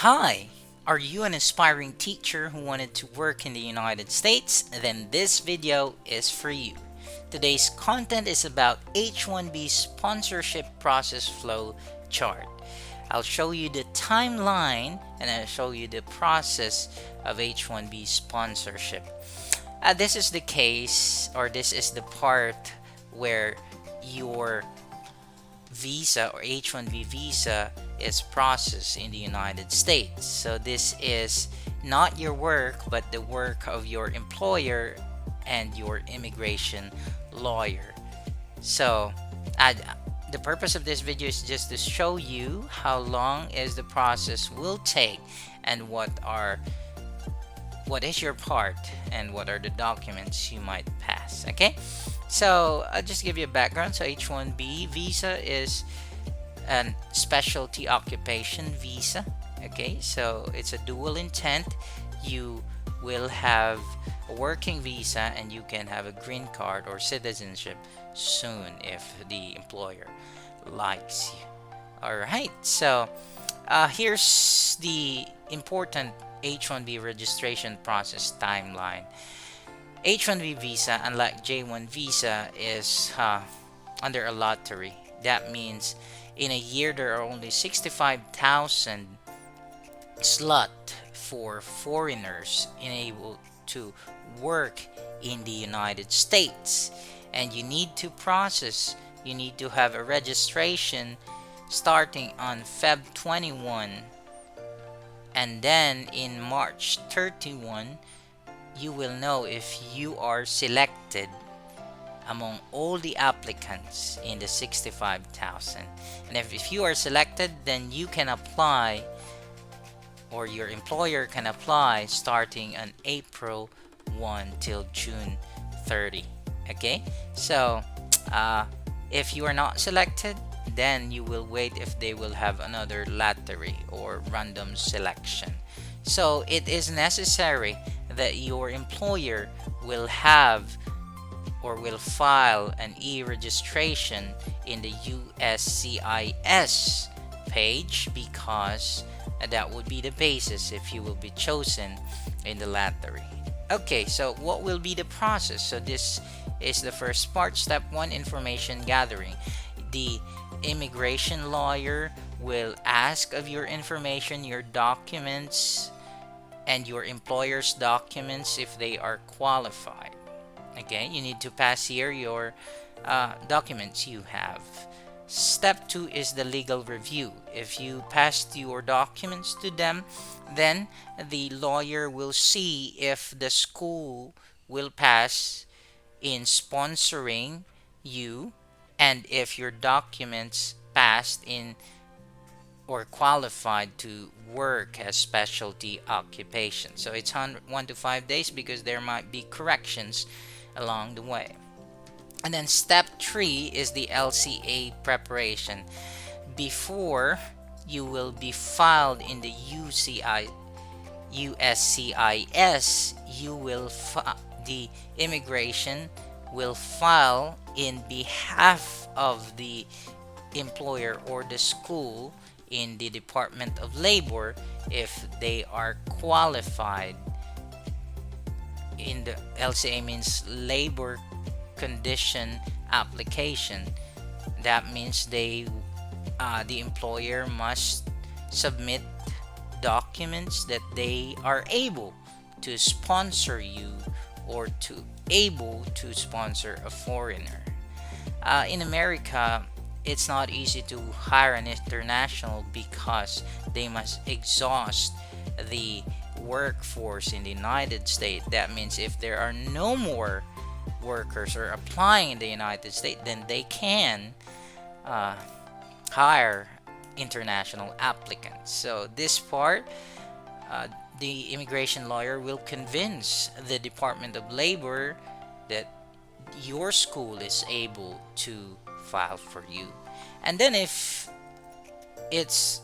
Hi, are you an aspiring teacher who wanted to work in the United States? Then this video is for you. Today's content is about H1B sponsorship process flow chart. I'll show you the timeline and I'll show you the process of H1B sponsorship. This is the case, or this is the part where your visa or H1B visa is processed in the United States. So this is not your work, but the work of your employer and your immigration lawyer. So uh, the purpose of this video is just to show you how long is the process will take and what is your part and what are the documents you might pass. Okay, so I'll just give you a background. So H1B visa is a specialty occupation visa. Okay, so it's a dual intent. You will have a working visa and you can have a green card or citizenship soon if the employer likes you. All right, so here's the important H1B registration process timeline. H1B visa, unlike J1 visa, is under a lottery. That means in a year there are only 65,000 slot for foreigners enabled to work in the United States. And you need to have a registration starting on Feb 21, and then in March 31 you will know if you are selected among all the applicants in the 65,000. And if you are selected, then you can apply, or your employer can apply starting on April 1 till June 30. Okay, so if you are not selected, then you will wait if they will have another lottery or random selection. So it is necessary that your employer will have or will file an e-registration in the USCIS page, because that would be the basis if you will be chosen in the lottery. Okay, so what will be the process? So this is the first part. Step 1, information gathering. The immigration lawyer will ask of your information, your documents, and your employer's documents if they are qualified. Okay, you need to pass here your documents you have. Step 2 is the legal review. If you passed your documents to them, then the lawyer will see if the school will pass in sponsoring you, and if your documents passed in or qualified to work as specialty occupation. So it's 1 to 5 days because there might be corrections along the way. And then step 3 is the LCA preparation. Before you will be filed in the USCIS, the immigration will file in behalf of the employer or the school in the Department of Labor if they are qualified. In the LCA means labor condition application. That means the employer must submit documents that they are able to sponsor you or to able to sponsor a foreigner. In America, it's not easy to hire an international because they must exhaust the workforce in the United States. That means if there are no more workers are applying in the United States, then they can hire international applicants. So this part, the immigration lawyer will convince the Department of Labor that your school is able to file for you. And then if it's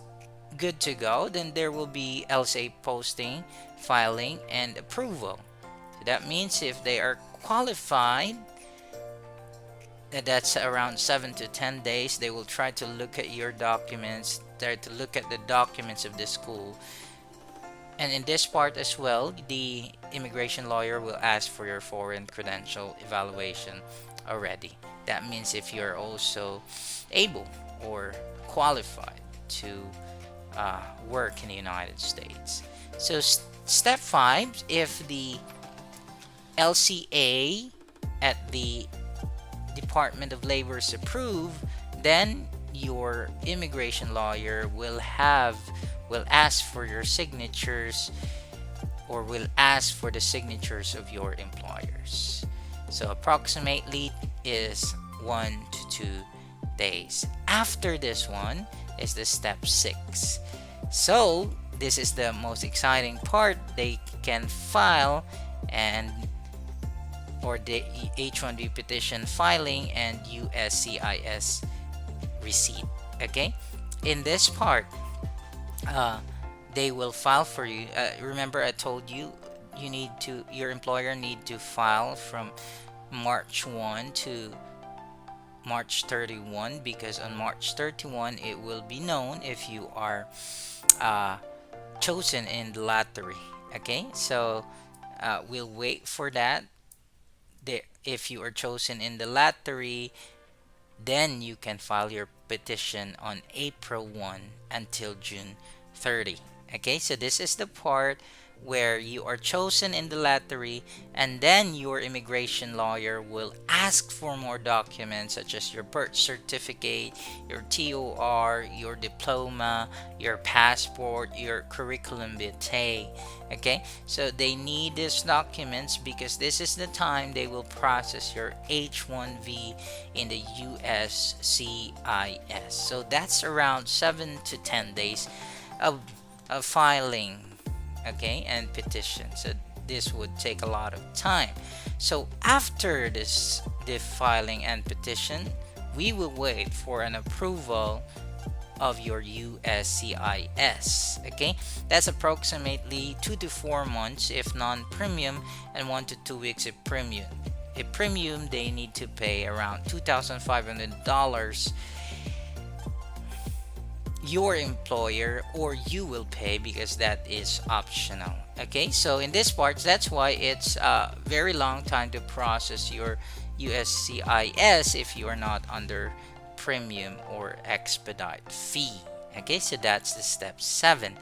good to go, then there will be LCA posting, filing, and approval. So that means if they are qualified, that's around 7 to 10 days. They will try to look at your documents, try to look at the documents of the school, And in this part as well, the immigration lawyer will ask for your foreign credential evaluation already. That means if you're also able or qualified to work in the United States. So, step five, if the LCA at the Department of Labor is approved, then your immigration lawyer will ask for your signatures, or will ask for the signatures of your employers. So approximately is 1 to 2 days. After this one is the step 6. So this is the most exciting part. They can file and or the H1B petition filing and USCIS receipt. Okay, in this part, uh, they will file for you. Remember, I told you your employer need to file from March 1 to March 31, because on March 31 it will be known if you are uh, chosen in the lottery. Okay, so we'll wait for that. If you are chosen in the lottery, then you can file your petition on April 1 until June 30. Okay, so this is the part where you are chosen in the lottery, and then your immigration lawyer will ask for more documents such as your birth certificate, your TOR, your diploma, your passport, your curriculum vitae. Okay, so they need these documents because this is the time they will process your H1B in the USCIS. So that's around 7 to 10 days of, filing, okay, and petition. So this would take a lot of time. So after the filing and petition, we will wait for an approval of your USCIS. Okay, that's approximately 2 to 4 months if non-premium, and 1 to 2 weeks if premium. If premium, they need to pay around $2,500, your employer, or you will pay because that is optional. Okay, so in this part, that's why it's a very long time to process your USCIS if you are not under premium or expedite fee. Okay, so that's the step 7.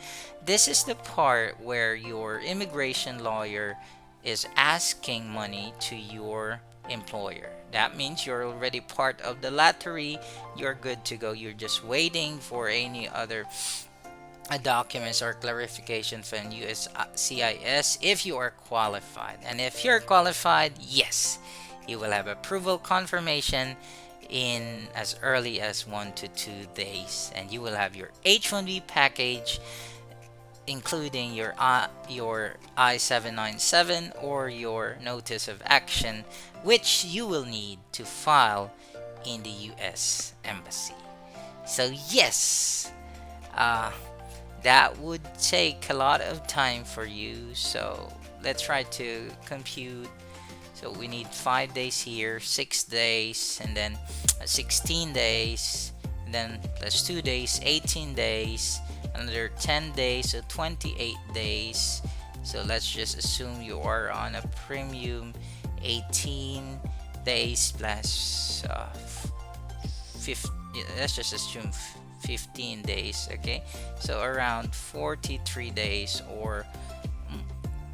This is the part where your immigration lawyer is asking money to your employer. That means you're already part of the lottery, you're good to go. You're just waiting for any other documents or clarification from USCIS if you are qualified. And if you're qualified, yes, you will have approval confirmation in as early as 1 to 2 days, and you will have your H1B package, including your I-797 or your notice of action, which you will need to file in the US Embassy. So yes, uh, that would take a lot of time for you. So let's try to compute. So we need 5 days here, 6 days, and then 16 days, and then plus 2 days, 18 days, another 10 days, so 28 days. So let's just assume you are on a premium, 18 days plus 50, let's just assume 15 days. Okay, so around 43 days, or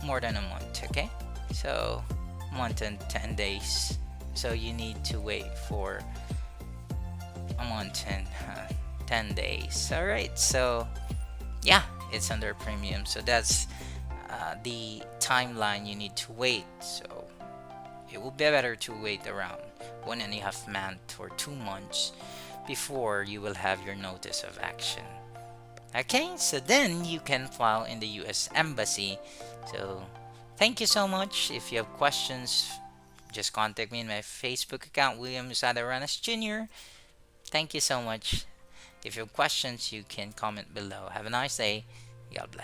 more than a month. Okay, so month and 10 days. So you need to wait for a month and 10 days. All right, so yeah, it's under premium. So that's the timeline you need to wait. So it will be better to wait around 1.5 months or 2 months before you will have your notice of action. Okay, so then you can file in the US Embassy. So thank you so much. If you have questions, just contact me in my Facebook account, William Usada Ranas Jr. Thank you so much. If you have questions, you can comment below. Have a nice day. God bless.